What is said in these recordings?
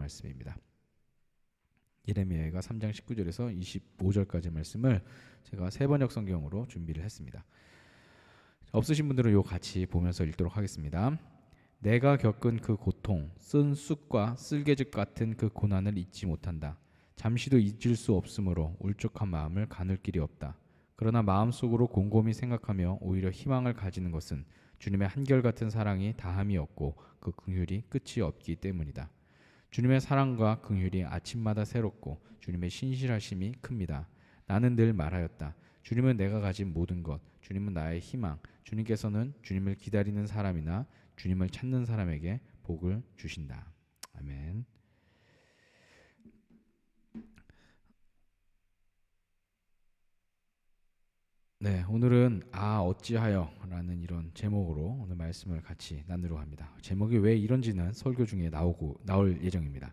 말씀입니다. 예레미야가 3장 19절에서 25절까지 말씀을 제가 세번역 성경으로 준비를 했습니다. 없으신 분들은 요 같이 보면서 읽도록 하겠습니다. 내가 겪은 그 고통, 쓴 쑥과 쓸개즙 같은 그 고난을 잊지 못한다. 잠시도 잊을 수 없으므로 울적한 마음을 가눌 길이 없다. 그러나 마음속으로 곰곰이 생각하며 오히려 희망을 가지는 것은 주님의 한결같은 사랑이 다함이 없고 그 긍휼이 끝이 없기 때문이다. 주님의 사랑과 긍휼이 아침마다 새롭고 주님의 신실하심이 큽니다. 나는 늘 말하였다. 주님은 내가 가진 모든 것, 주님은 나의 희망, 주님께서는 주님을 기다리는 사람이나 주님을 찾는 사람에게 복을 주신다. 아멘. 네, 오늘은 어찌하여 라는 이런 제목으로 오늘 말씀을 같이 나누려고 합니다. 제목이 왜 이런지는 설교 중에 나올 예정입니다.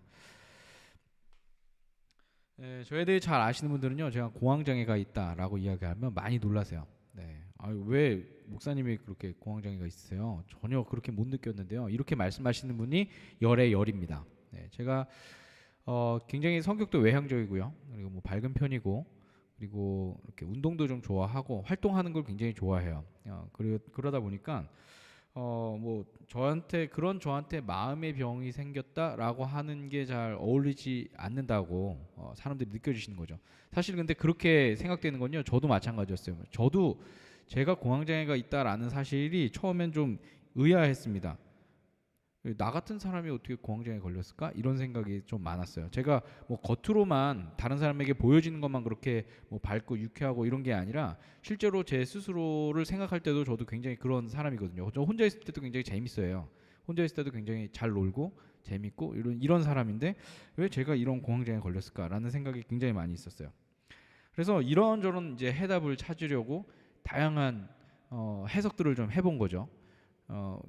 네, 저에 대해 잘 아시는 분들은요, 제가 공황장애가 있다라고 이야기하면 많이 놀라세요. 네, 왜 목사님이 그렇게 공황장애가 있으세요? 전혀 그렇게 못 느꼈는데요. 이렇게 말씀하시는 분이 열의 열입니다. 네, 제가 굉장히 성격도 외향적이고요. 그리고 뭐 밝은 편이고, 그리고 이렇게 운동도 좀 좋아하고 활동하는 걸 굉장히 좋아해요. 그러다 보니까 뭐 저한테 마음의 병이 생겼다라고 하는 게 잘 어울리지 않는다고 사람들이 느껴지시는 거죠. 사실 근데 그렇게 생각되는 건요, 저도 마찬가지였어요. 저도 제가 공황장애가 있다라는 사실이 처음엔 좀 의아했습니다. 나 같은 사람이 어떻게 공황장애에 걸렸을까? 이런 생각이 좀 많았어요. 제가 뭐 겉으로만 다른 사람에게 보여지는 것만 그렇게 뭐 밝고 유쾌하고 이런 게 아니라 실제로 제 스스로를 생각할 때도 저도 굉장히 그런 사람이거든요. 저 혼자 있을 때도 굉장히 재밌어요. 혼자 있을 때도 굉장히 잘 놀고 재밌고 이런 사람인데 왜 제가 이런 공황장애에 걸렸을까라는 생각이 굉장히 많이 있었어요. 그래서 이런저런 이제 해답을 찾으려고 다양한 해석들을 좀 해본 거죠.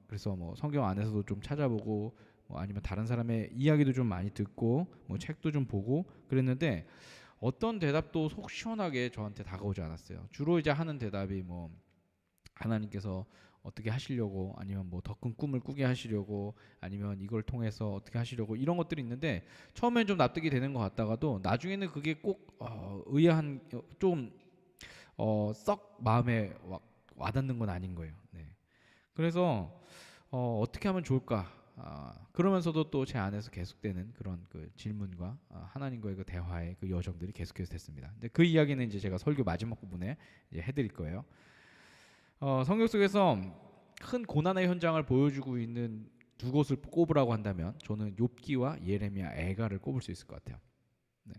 그래서 뭐 성경 안에서도 좀 찾아보고 뭐 아니면 다른 사람의 이야기도 좀 많이 듣고 뭐 책도 좀 보고 그랬는데 어떤 대답도 속 시원하게 저한테 다가오지 않았어요. 주로 이제 하는 대답이 뭐 하나님께서 어떻게 하시려고, 아니면 뭐 더 큰 꿈을 꾸게 하시려고, 아니면 이걸 통해서 어떻게 하시려고, 이런 것들이 있는데 처음엔 좀 납득이 되는 것 같다가도 나중에는 그게 꼭 의아한, 좀 썩 마음에 와닿는 건 아닌 거예요. 네. 그래서 어떻게 하면 좋을까? 그러면서도 또 제 안에서 계속되는 그런 그 질문과 하나님과의 그 대화의 그 여정들이 계속해서 됐습니다. 근데 그 이야기는 이제 제가 설교 마지막 부분에 이제 해드릴 거예요. 성경 속에서 큰 고난의 현장을 보여주고 있는 두 곳을 꼽으라고 한다면 저는 욥기와 예레미야, 애가를 꼽을 수 있을 것 같아요. 네.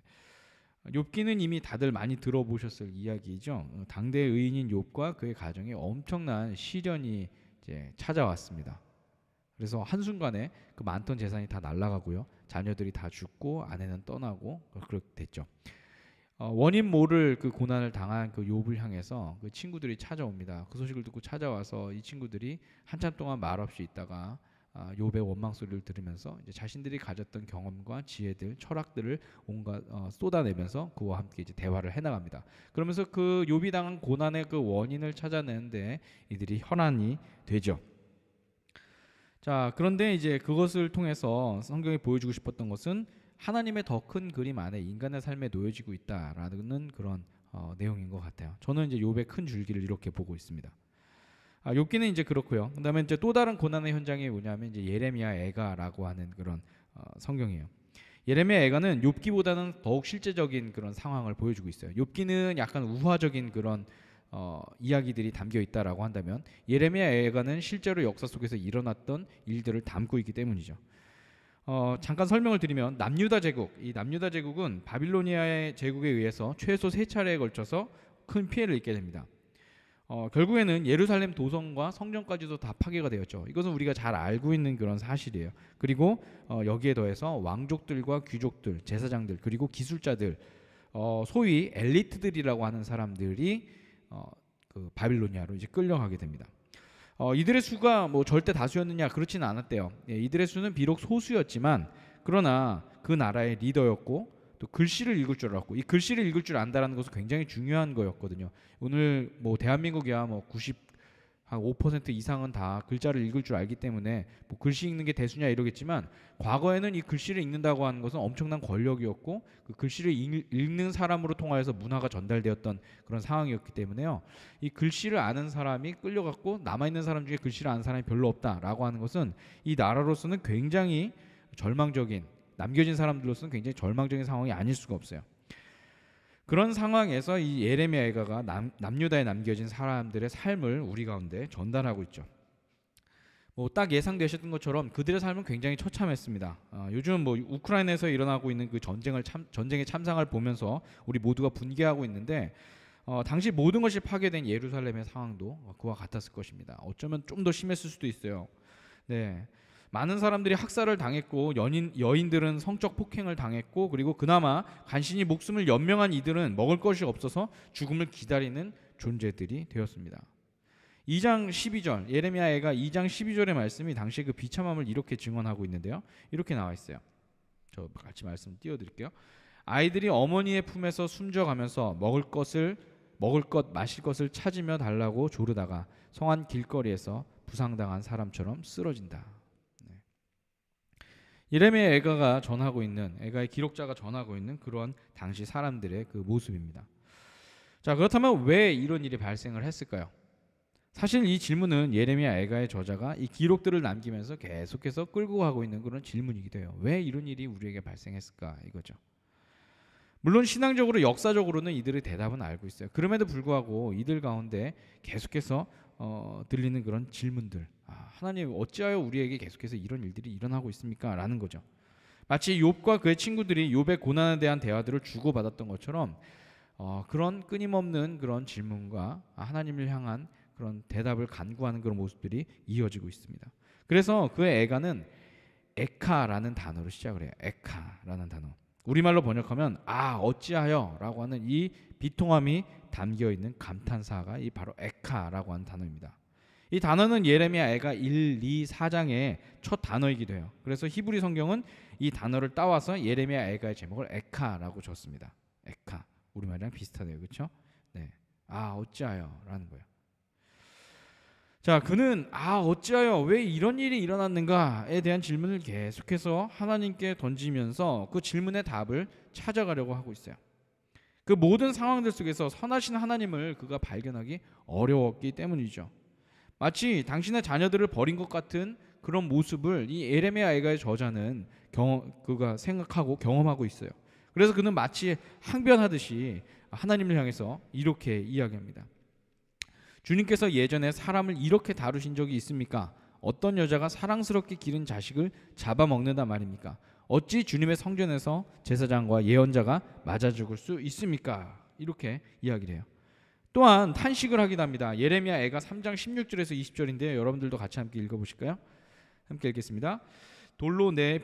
욥기는 이미 다들 많이 들어보셨을 이야기죠. 당대 의인인 욥과 그의 가정에 엄청난 시련이 이제 찾아왔습니다. 그래서 한순간에 그 많던 재산이 다 날아가고요, 자녀들이 다 죽고 아내는 떠나고 그렇게 됐죠. 원인 모를 그 고난을 당한 그 욥을 향해서 그 친구들이 찾아옵니다. 그 소식을 듣고 찾아와서 이 친구들이 한참 동안 말없이 있다가 욥의 원망 소리를 들으면서 이제 자신들이 가졌던 경험과 지혜들, 철학들을 온갖 쏟아내면서 그와 함께 이제 대화를 해나갑니다. 그러면서 그 욥이 당한 고난의 그 원인을 찾아내는데 이들이 혈안이 되죠. 자, 그런데 이제 그것을 통해서 성경이 보여주고 싶었던 것은 하나님의 더 큰 그림 안에 인간의 삶에 놓여지고 있다라는 그런 내용인 것 같아요. 저는 이제 욥의 큰 줄기를 이렇게 보고 있습니다. 욥기는 이제 그렇고요. 그다음에 이제 또 다른 고난의 현장이 뭐냐면 이제 예레미야, 애가라고 하는 그런 성경이에요. 예레미야, 애가는 욥기보다는 더욱 실제적인 그런 상황을 보여주고 있어요. 욥기는 약간 우화적인 그런 이야기들이 담겨 있다라고 한다면 예레미야, 애가는 실제로 역사 속에서 일어났던 일들을 담고 있기 때문이죠. 잠깐 설명을 드리면 남유다 제국, 이 남유다 제국은 바빌로니아의 제국에 의해서 최소 3차례에 걸쳐서 큰 피해를 입게 됩니다. 결국에는 예루살렘 도성과 성전까지도 다 파괴가 되었죠. 이것은 우리가 잘 알고 있는 그런 사실이에요. 그리고 여기에 더해서 왕족들과 귀족들, 제사장들, 그리고 기술자들, 소위 엘리트들이라고 하는 사람들이 그 바빌로니아로 이제 끌려가게 됩니다. 이들의 수가 뭐 절대 다수였느냐, 그렇지는 않았대요. 이들의 수는 비록 소수였지만 그러나 그 나라의 리더였고 또 글씨를 읽을 줄 알았고, 이 글씨를 읽을 줄 안다라는 것은 굉장히 중요한 거였거든요. 오늘 뭐 대한민국이야 뭐 한 5% 이상은 다 글자를 읽을 줄 알기 때문에 뭐 글씨 읽는 게 대수냐 이러겠지만, 과거에는 이 글씨를 읽는다고 하는 것은 엄청난 권력이었고, 그 글씨를 읽는 사람으로 통하여서 문화가 전달되었던 그런 상황이었기 때문에요. 이 글씨를 아는 사람이 끌려갔고 남아있는 사람 중에 글씨를 아는 사람이 별로 없다라고 하는 것은 이 나라로서는 굉장히 절망적인, 남겨진 사람들로서는 굉장히 절망적인 상황이 아닐 수가 없어요. 그런 상황에서 이 예레미야 애가가 남유다에 남겨진 사람들의 삶을 우리 가운데 전달하고 있죠. 뭐 딱 예상되셨던 것처럼 그들의 삶은 굉장히 처참했습니다. 요즘 뭐 우크라이나에서 일어나고 있는 그 전쟁의 참상을 보면서 우리 모두가 분개하고 있는데, 당시 모든 것이 파괴된 예루살렘의 상황도 그와 같았을 것입니다. 어쩌면 좀 더 심했을 수도 있어요. 네. 많은 사람들이 학살을 당했고 여인들은 성적 폭행을 당했고, 그리고 그나마 간신히 목숨을 연명한 이들은 먹을 것이 없어서 죽음을 기다리는 존재들이 되었습니다. 2장 12절, 예레미야 애가 2장 12절의 말씀이 당시의 그 비참함을 이렇게 증언하고 있는데요. 이렇게 나와 있어요. 저 같이 말씀 띄워드릴게요. 아이들이 어머니의 품에서 숨져가면서 먹을 것 마실 것을 찾으며 달라고 조르다가 성안 길거리에서 부상당한 사람처럼 쓰러진다. 예레미야 애가의 기록자가 전하고 있는 그런 당시 사람들의 그 모습입니다. 자, 그렇다면 왜 이런 일이 발생을 했을까요? 사실 이 질문은 예레미야 애가의 저자가 이 기록들을 남기면서 계속해서 끌고 가고 있는 그런 질문이기도 해요. 왜 이런 일이 우리에게 발생했을까 이거죠. 물론 신앙적으로 역사적으로는 이들의 대답은 알고 있어요. 그럼에도 불구하고 이들 가운데 계속해서 들리는 그런 질문들, 하나님 어찌하여 우리에게 계속해서 이런 일들이 일어나고 있습니까? 라는 거죠. 마치 욥과 그의 친구들이 욥의 고난에 대한 대화들을 주고받았던 것처럼 그런 끊임없는 그런 질문과 하나님을 향한 그런 대답을 간구하는 그런 모습들이 이어지고 있습니다. 그래서 그의 애가는 에카라는 단어로 시작을 해요. 에카라는 단어. 우리말로 번역하면 어찌하여 라고 하는 이 비통함이 담겨있는 감탄사가 이 바로 에카라고 하는 단어입니다. 이 단어는 예레미야 애가 1, 2, 4장의 첫 단어이기도 해요. 그래서 히브리 성경은 이 단어를 따와서 예레미야 애가의 제목을 에카라고 줬습니다. 에카, 우리말이랑 비슷하네요. 그렇죠? 네. 어찌하여 라는 거예요. 자, 그는 어찌하여 왜 이런 일이 일어났는가에 대한 질문을 계속해서 하나님께 던지면서 그 질문의 답을 찾아가려고 하고 있어요. 그 모든 상황들 속에서 선하신 하나님을 그가 발견하기 어려웠기 때문이죠. 마치 당신의 자녀들을 버린 것 같은 그런 모습을 이 예레미야 애가의 저자는 그가 생각하고 경험하고 있어요. 그래서 그는 마치 항변하듯이 하나님을 향해서 이렇게 이야기합니다. 주님께서 예전에 사람을 이렇게 다루신 적이 있습니까? 어떤 여자가 사랑스럽게 기른 자식을 잡아먹는다 말입니까? 어찌 주님의 성전에서 제사장과 예언자가 맞아 죽을 수 있습니까? 이렇게 이야기를 해요. 또한 탄식을 하기도 합니다. 예레미야 애가 3장 16절에서 20절인데요. 여러분들도 같이 함께 읽어보실까요? 함께 읽겠습니다. 돌로 내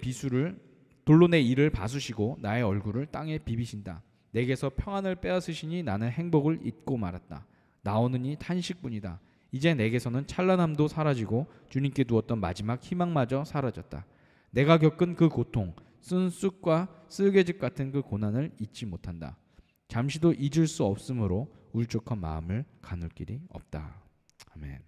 이를 바수시고 나의 얼굴을 땅에 비비신다. 내게서 평안을 빼앗으시니 나는 행복을 잊고 말았다. 나오느니 탄식뿐이다. 이제 내게서는 찬란함도 사라지고 주님께 두었던 마지막 희망마저 사라졌다. 내가 겪은 그 고통, 쓴 쑥과 쓸개즙 같은 그 고난을 잊지 못한다. 잠시도 잊을 수 없으므로 울적한 마음을 가눌 길이 없다. 아멘.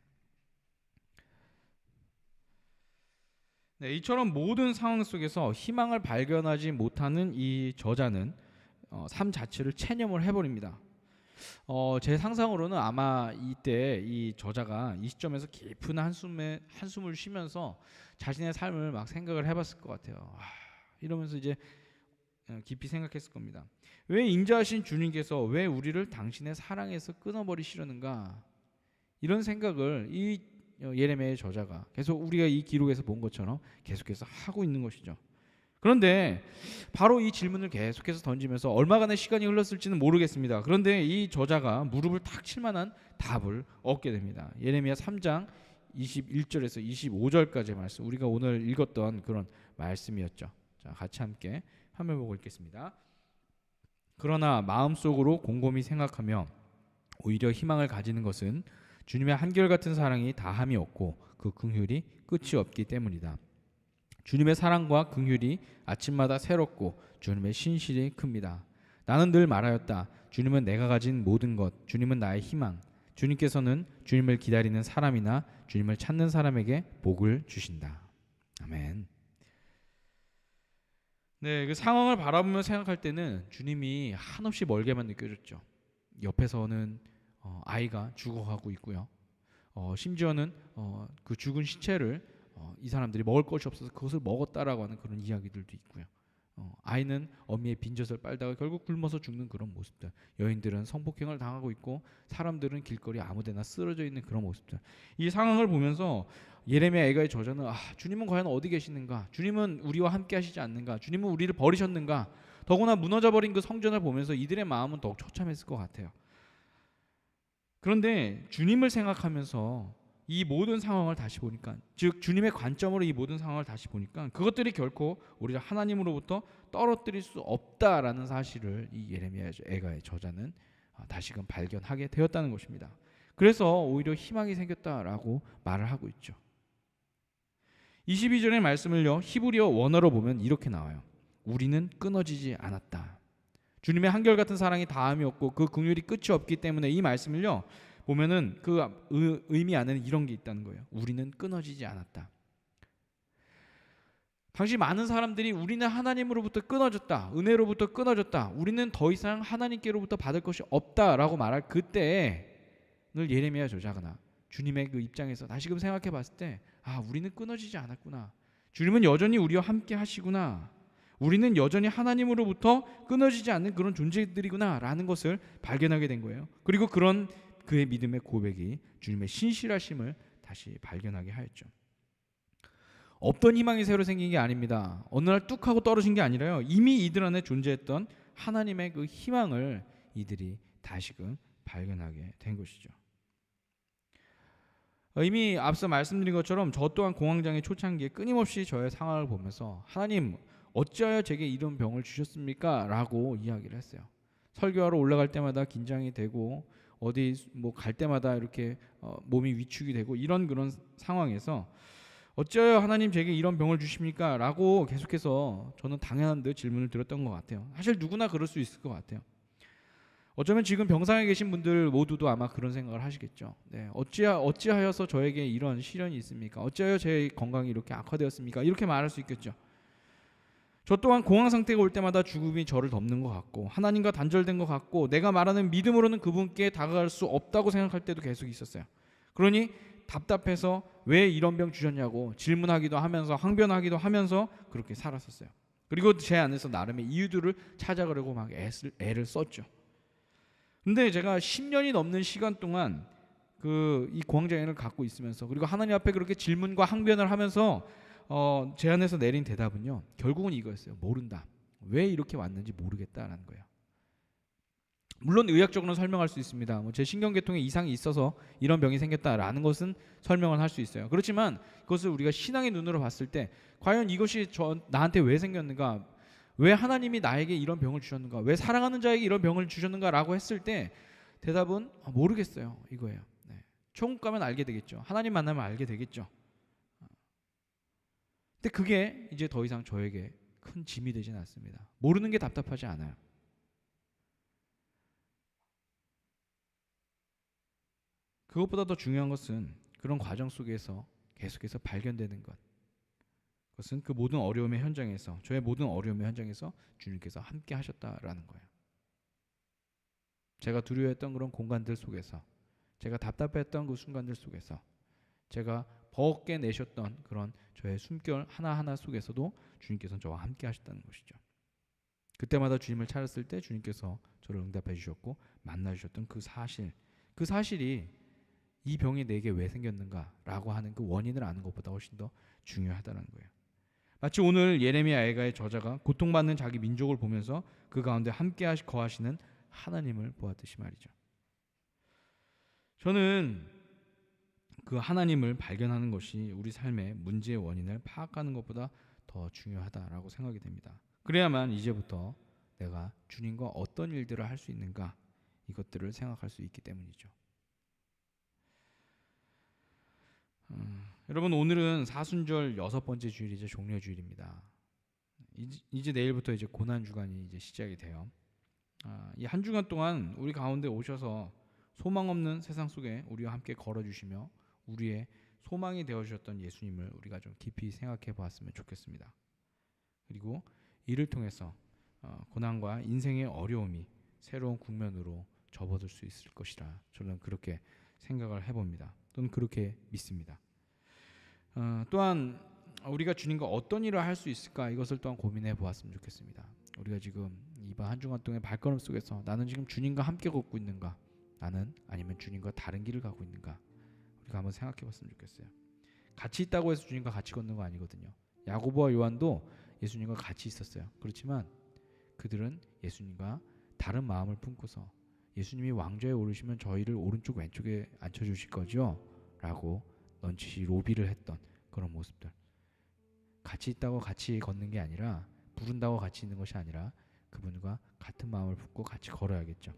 네, 이처럼 모든 상황 속에서 희망을 발견하지 못하는 이 저자는 삶 자체를 체념을 해버립니다. 제 상상으로는 아마 이때 이 저자가 이 시점에서 깊은 한숨을 쉬면서 자신의 삶을 막 생각을 해봤을 것 같아요. 이러면서 이제 깊이 생각했을 겁니다. 왜 인자하신 주님께서 왜 우리를 당신의 사랑에서 끊어버리시려는가? 이런 생각을 이 예레미야의 저자가 계속 우리가 이 기록에서 본 것처럼 계속해서 하고 있는 것이죠. 그런데 바로 이 질문을 계속해서 던지면서 얼마간의 시간이 흘렀을지는 모르겠습니다. 그런데 이 저자가 무릎을 탁 칠 만한 답을 얻게 됩니다. 예레미야 3장 21절에서 25절까지의 말씀, 우리가 오늘 읽었던 그런 말씀이었죠. 자, 같이 함께 화면 보고 읽겠습니다. 그러나 마음속으로 곰곰이 생각하며 오히려 희망을 가지는 것은 주님의 한결같은 사랑이 다함이 없고 그 긍휼이 끝이 없기 때문이다. 주님의 사랑과 긍휼이 아침마다 새롭고 주님의 신실이 큽니다. 나는 늘 말하였다. 주님은 내가 가진 모든 것, 주님은 나의 희망. 주님께서는 주님을 기다리는 사람이나 주님을 찾는 사람에게 복을 주신다. 아멘. 네, 그 상황을 바라보며 생각할 때는 주님이 한없이 멀게만 느껴졌죠. 옆에서는 아이가 죽어가고 있고요. 심지어는 그 죽은 시체를 이 사람들이 먹을 것이 없어서 그것을 먹었다라고 하는 그런 이야기들도 있고요. 아이는 어미의 빈젖을 빨다가 결국 굶어서 죽는 그런 모습들, 여인들은 성폭행을 당하고 있고 사람들은 길거리 아무데나 쓰러져 있는 그런 모습들, 이 상황을 보면서 예레미야 애가의 저자는 주님은 과연 어디 계시는가, 주님은 우리와 함께 하시지 않는가, 주님은 우리를 버리셨는가, 더구나 무너져버린 그 성전을 보면서 이들의 마음은 더욱 처참했을 것 같아요. 그런데 주님을 생각하면서 이 모든 상황을 다시 보니까, 즉 주님의 관점으로 이 모든 상황을 다시 보니까 그것들이 결코 우리를 하나님으로부터 떨어뜨릴 수 없다라는 사실을 이 예레미야 애가의 저자는 다시금 발견하게 되었다는 것입니다. 그래서 오히려 희망이 생겼다라고 말을 하고 있죠. 22절의 말씀을요, 히브리어 원어로 보면 이렇게 나와요. 우리는 끊어지지 않았다. 주님의 한결같은 사랑이 다함이 없고 그 긍휼이 끝이 없기 때문에 이 말씀을요 보면은 그 의미 안에는 이런 게 있다는 거예요. 우리는 끊어지지 않았다. 당시 많은 사람들이 우리는 하나님으로부터 끊어졌다, 은혜로부터 끊어졌다, 우리는 더 이상 하나님께로부터 받을 것이 없다라고 말할 그때에 늘 예레미야 저자가 주님의 그 입장에서 다시금 생각해 봤을 때 우리는 끊어지지 않았구나, 주님은 여전히 우리와 함께 하시구나, 우리는 여전히 하나님으로부터 끊어지지 않는 그런 존재들이구나 라는 것을 발견하게 된 거예요. 그리고 그런 그의 믿음의 고백이 주님의 신실하심을 다시 발견하게 하였죠. 없던 희망이 새로 생긴 게 아닙니다. 어느 날 뚝 하고 떨어진 게 아니라요, 이미 이들 안에 존재했던 하나님의 그 희망을 이들이 다시금 발견하게 된 것이죠. 이미 앞서 말씀드린 것처럼 저 또한 공황장애 초창기에 끊임없이 저의 상황을 보면서 하나님 어찌하여 제게 이런 병을 주셨습니까? 라고 이야기를 했어요. 설교하러 올라갈 때마다 긴장이 되고 어디 갈 때마다 이렇게 몸이 위축이 되고 이런 그런 상황에서 어찌하여 하나님 제게 이런 병을 주십니까? 라고 계속해서 저는 당연한 듯 질문을 드렸던 것 같아요. 사실 누구나 그럴 수 있을 것 같아요. 어쩌면 지금 병상에 계신 분들 모두도 아마 그런 생각을 하시겠죠. 네, 어찌하여서 저에게 이런 시련이 있습니까? 어찌하여 제 건강이 이렇게 악화되었습니까? 이렇게 말할 수 있겠죠. 저 또한 공황 상태가 올 때마다 죽음이 저를 덮는 것 같고 하나님과 단절된 것 같고 내가 말하는 믿음으로는 그분께 다가갈 수 없다고 생각할 때도 계속 있었어요. 그러니 답답해서 왜 이런 병 주셨냐고 질문하기도 하면서 항변하기도 하면서 그렇게 살았었어요. 그리고 제 안에서 나름의 이유들을 찾아가려고 막 애를 썼죠. 근데 제가 10년이 넘는 시간 동안 이 공황장애를 갖고 있으면서 그리고 하나님 앞에 그렇게 질문과 항변을 하면서 제 안에서 내린 대답은요, 결국은 이거였어요. 모른다. 왜 이렇게 왔는지 모르겠다라는 거예요. 물론 의학적으로는 설명할 수 있습니다. 제 신경계통에 이상이 있어서 이런 병이 생겼다라는 것은 설명을 할 수 있어요. 그렇지만 그것을 우리가 신앙의 눈으로 봤을 때 과연 이것이 나한테 왜 생겼는가, 왜 하나님이 나에게 이런 병을 주셨는가, 왜 사랑하는 자에게 이런 병을 주셨는가라고 했을 때 대답은 모르겠어요, 이거예요. 네. 천국 가면 알게 되겠죠. 하나님 만나면 알게 되겠죠. 근데 그게 이제 더 이상 저에게 큰 짐이 되진 않습니다. 모르는 게 답답하지 않아요. 그것보다 더 중요한 것은 그런 과정 속에서 계속해서 발견되는 것. 그것은 그 모든 어려움의 현장에서, 저의 모든 어려움의 현장에서 주님께서 함께 하셨다라는 거예요. 제가 두려워했던 그런 공간들 속에서, 제가 답답했던 그 순간들 속에서, 제가 버겁게 내셨던 그런 저의 숨결 하나하나 속에서도 주님께서는 저와 함께 하셨다는 것이죠. 그때마다 주님을 찾았을 때 주님께서 저를 응답해 주셨고 만나 주셨던 그 사실이 이 병이 내게 왜 생겼는가라고 하는 그 원인을 아는 것보다 훨씬 더 중요하다는 거예요. 마치 오늘 예레미야 애가의 저자가 고통받는 자기 민족을 보면서 그 가운데 함께 거하시는 하나님을 보았듯이 말이죠. 저는 그 하나님을 발견하는 것이 우리 삶의 문제의 원인을 파악하는 것보다 더 중요하다라고 생각이 됩니다. 그래야만 이제부터 내가 주님과 어떤 일들을 할 수 있는가, 이것들을 생각할 수 있기 때문이죠. 여러분, 오늘은 사순절 6번째 주일이자 종려 주일입니다. 이제 내일부터 이제 고난 주간이 이제 시작이 돼요. 이 한 주간 동안 우리 가운데 오셔서 소망 없는 세상 속에 우리와 함께 걸어주시며 우리의 소망이 되어주셨던 예수님을 우리가 좀 깊이 생각해 보았으면 좋겠습니다. 그리고 이를 통해서 고난과 인생의 어려움이 새로운 국면으로 접어들 수 있을 것이라 저는 그렇게 생각을 해봅니다. 또는 그렇게 믿습니다. 또한 우리가 주님과 어떤 일을 할 수 있을까 이것을 또한 고민해 보았으면 좋겠습니다. 우리가 지금 이번 한 주간 동안의 발걸음 속에서 나는 지금 주님과 함께 걷고 있는가, 나는 아니면 주님과 다른 길을 가고 있는가, 우리가 한번 생각해 봤으면 좋겠어요. 같이 있다고 해서 주님과 같이 걷는 거 아니거든요. 야고보와 요한도 예수님과 같이 있었어요. 그렇지만 그들은 예수님과 다른 마음을 품고서 예수님이 왕좌에 오르시면 저희를 오른쪽 왼쪽에 앉혀주실 거죠? 라고 넌지시 로비를 했던 그런 모습들. 같이 있다고 같이 걷는 게 아니라, 부른다고 같이 있는 것이 아니라 그분과 같은 마음을 품고 같이 걸어야겠죠.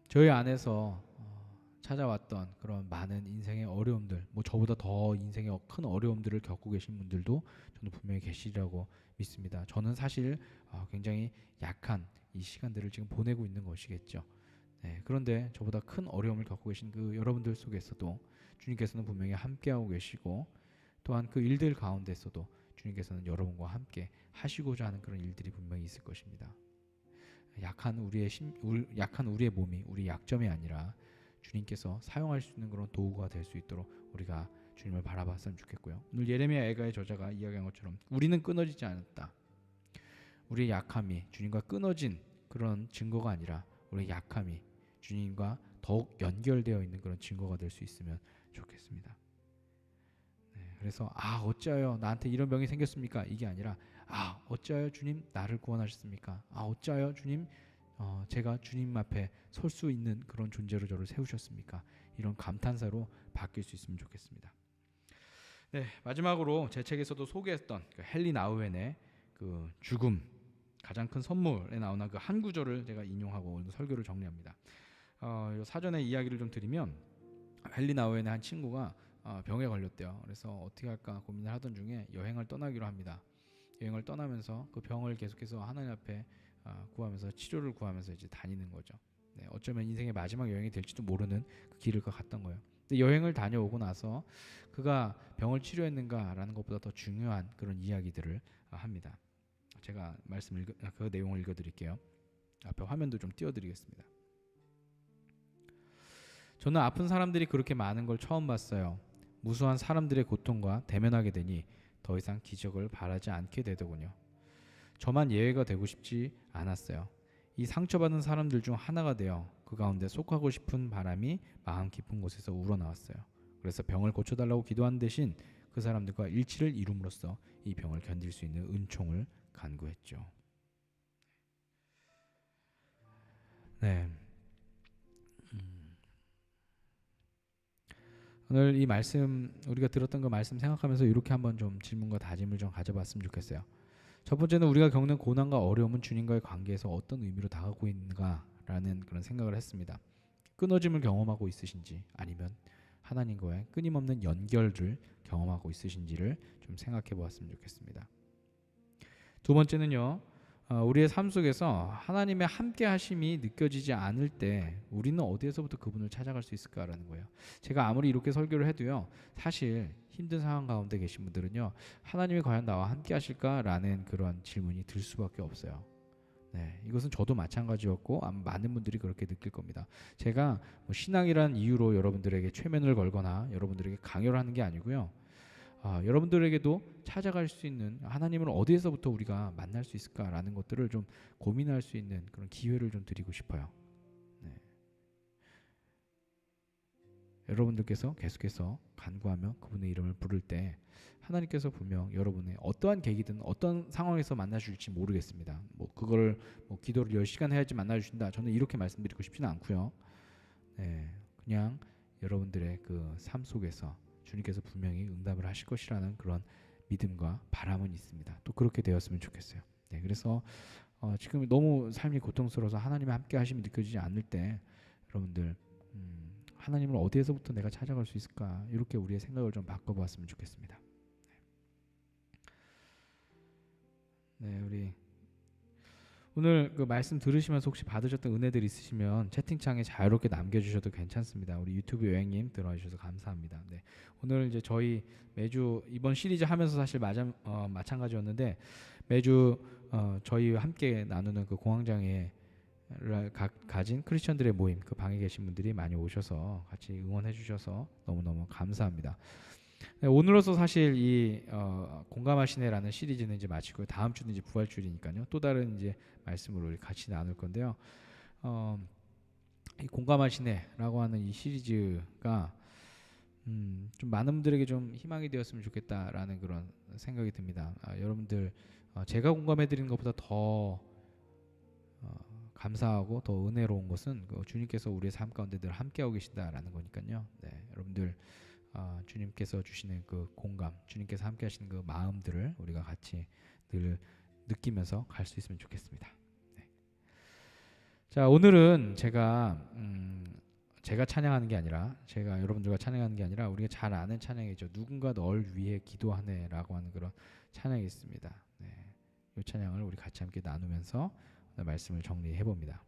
저희 안에서 찾아왔던 그런 많은 인생의 어려움들, 뭐 저보다 더 인생의 큰 어려움들을 겪고 계신 분들도 저는 분명히 계시리라고 믿습니다. 저는 사실 굉장히 약한 이 시간들을 지금 보내고 있는 것이겠죠. 네, 그런데 저보다 큰 어려움을 겪고 계신 그 여러분들 속에서도 주님께서는 분명히 함께하고 계시고, 또한 그 일들 가운데서도 주님께서는 여러분과 함께 하시고자 하는 그런 일들이 분명히 있을 것입니다. 약한 우리의 몸이 우리 약점이 아니라 주님께서 사용할 수 있는 그런 도구가 될 수 있도록 우리가 주님을 바라봤으면 좋겠고요. 오늘 예레미야 애가의 저자가 이야기한 것처럼 우리는 끊어지지 않았다. 우리의 약함이 주님과 끊어진 그런 증거가 아니라 우리의 약함이 주님과 더욱 연결되어 있는 그런 증거가 될 수 있으면 좋겠습니다. 네, 그래서 어찌하여 나한테 이런 병이 생겼습니까? 이게 아니라 어찌하여 주님 나를 구원하셨습니까? 어찌하여 주님 제가 주님 앞에 설 수 있는 그런 존재로 저를 세우셨습니까? 이런 감탄사로 바뀔 수 있으면 좋겠습니다. 네, 마지막으로 제 책에서도 소개했던 그 헨리 나우엔의 그 죽음, 가장 큰 선물에 나오는 그 한 구절을 제가 인용하고 오늘 설교를 정리합니다. 사전에 이야기를 좀 드리면, 헨리 나우엔의 한 친구가 병에 걸렸대요. 그래서 어떻게 할까 고민을 하던 중에 여행을 떠나기로 합니다. 여행을 떠나면서 그 병을 계속해서 하나님 앞에 구하면서 치료를 구하면서 이제 다니는 거죠. 네, 어쩌면 인생의 마지막 여행이 될지도 모르는 그 길을 갔던 거예요. 근데 여행을 다녀오고 나서 그가 병을 치료했는가라는 것보다 더 중요한 그런 이야기들을 합니다. 제가 그 내용을 읽어드릴게요. 앞에 화면도 좀 띄워드리겠습니다. 저는 아픈 사람들이 그렇게 많은 걸 처음 봤어요. 무수한 사람들의 고통과 대면하게 되니 더 이상 기적을 바라지 않게 되더군요. 저만 예외가 되고 싶지 않았어요. 이 상처받은 사람들 중 하나가 되어 그 가운데 속하고 싶은 바람이 마음 깊은 곳에서 우러나왔어요. 그래서 병을 고쳐달라고 기도한 대신 그 사람들과 일치를 이룸으로써 이 병을 견딜 수 있는 은총을 간구했죠. 네. 오늘 이 말씀, 우리가 들었던 그 말씀 생각하면서 이렇게 한번 좀 질문과 다짐을 좀 가져봤으면 좋겠어요. 첫 번째는 우리가 겪는 고난과 어려움은 주님과의 관계에서 어떤 의미로 다가오고 있는가라는 그런 생각을 했습니다. 끊어짐을 경험하고 있으신지, 아니면 하나님과의 끊임없는 연결을 경험하고 있으신지를 좀 생각해 보았으면 좋겠습니다. 두 번째는요, 우리의 삶 속에서 하나님의 함께 하심이 느껴지지 않을 때 우리는 어디에서부터 그분을 찾아갈 수 있을까라는 거예요. 제가 아무리 이렇게 설교를 해도요, 사실 힘든 상황 가운데 계신 분들은요, 하나님이 과연 나와 함께 하실까라는 그런 질문이 들 수밖에 없어요. 네, 이것은 저도 마찬가지였고 아마 많은 분들이 그렇게 느낄 겁니다. 제가 뭐 신앙이란 이유로 여러분들에게 최면을 걸거나 여러분들에게 강요를 하는 게 아니고요, 여러분들에게도 찾아갈 수 있는 하나님을 어디에서부터 우리가 만날 수 있을까라는 것들을 좀 고민할 수 있는 그런 기회를 좀 드리고 싶어요. 네. 여러분들께서 계속해서 간구하며 그분의 이름을 부를 때 하나님께서 분명 여러분의 어떠한 계기든 어떤 상황에서 만나주실지 모르겠습니다. 그거를 기도를 10시간 해야지 만나주신다, 저는 이렇게 말씀드리고 싶지는 않고요. 네, 그냥 여러분들의 그 삶 속에서 주님께서 분명히 응답을 하실 것이라는 그런 믿음과 바람은 있습니다. 또 그렇게 되었으면 좋겠어요. 네, 그래서 지금 너무 삶이 고통스러워서 하나님의 함께 하심이 느껴지지 않을 때 여러분들 하나님을 어디에서부터 내가 찾아갈 수 있을까, 이렇게 우리의 생각을 좀 바꿔보았으면 좋겠습니다. 네, 우리 오늘 그 말씀 들으시면서 혹시 받으셨던 은혜들 있으시면 채팅창에 자유롭게 남겨주셔도 괜찮습니다. 우리 유튜브 여행님 들어와 주셔서 감사합니다. 네, 오늘 이제 저희 매주 이번 시리즈 하면서 사실 마찬가지였는데 매주 저희 함께 나누는 그 공황장애를 가진 크리스천들의 모임, 그 방에 계신 분들이 많이 오셔서 같이 응원해 주셔서 너무너무 감사합니다. 네, 오늘로서 사실 이 공감하시네라는 시리즈는 이제 마치고 다음 주는 이제 부활주일이니까요. 또 다른 이제 말씀으로 우리 같이 나눌 건데요. 이 공감하시네라고 하는 이 시리즈가 좀 많은 분들에게 좀 희망이 되었으면 좋겠다라는 그런 생각이 듭니다. 여러분들 제가 공감해드리는 것보다 더 감사하고 더 은혜로운 것은 그 주님께서 우리의 삶 가운데 늘 함께하고 계신다라는 거니까요. 네, 여러분들 주님께서 주시는 그 공감, 주님께서 함께하시는 그 마음들을 우리가 같이 늘 느끼면서 갈 수 있으면 좋겠습니다. 네. 자, 오늘은 제가 찬양하는 게 아니라 제가 여러분들과 찬양하는 게 아니라 우리가 잘 아는 찬양이죠. 누군가 널 위해 기도하네라고 하는 그런 찬양이 있습니다. 네. 이 찬양을 우리 같이 함께 나누면서 말씀을 정리해 봅니다.